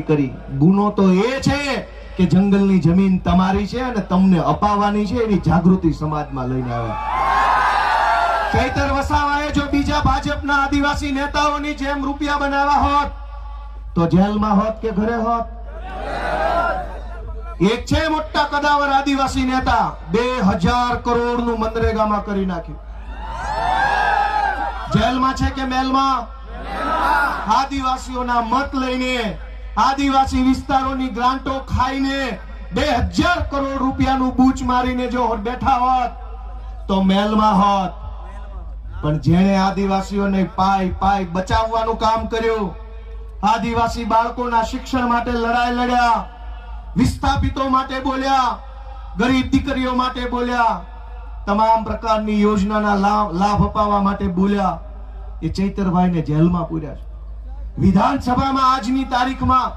કરી ગુનો તો એ છે કે જંગલની જમીન તમારી છે અને તમને અપાવવાની છે, એની જાગૃતિ સમાજમાં લઈને આવે. ચૈતર વસાવાએ જો બીજા ભાજપના આદિવાસી નેતાઓની જેમ રૂપિયા બનાવ્યા હોત તો જેલમાં હોત કે ઘરે હોત? એક છે મોટા કદાવર આદિવાસી નેતા, 2000 કરોડનું મનરેગામાં કરી નાખ્યું. જેલમાં છે કે મેલમાં? આદિવાસીઓના મત લઈને, આદિવાસી વિસ્તારોની ગ્રાન્ટો ખાઈને 2000 કરોડ રૂપિયાનું બૂચ મારીને જો બેઠા હોત તો મેલમાં હોત. પણ જેણે આદિવાસીઓને પાય બચાવવાનું કામ કર્યું, આદિવાસી બાળકોના શિક્ષણ માટે લડાઈ લડ્યા, વિસ્થાપિતો માટે બોલ્યા, ગરીબ દીકરીઓ માટે બોલ્યા, તમામ પ્રકારની યોજનાના લાભ અપાવવા માટે બોલ્યા, એ ચૈતરભાઈને જેલમાં પૂર્યા છે. વિધાનસભામાં આજની તારીખમાં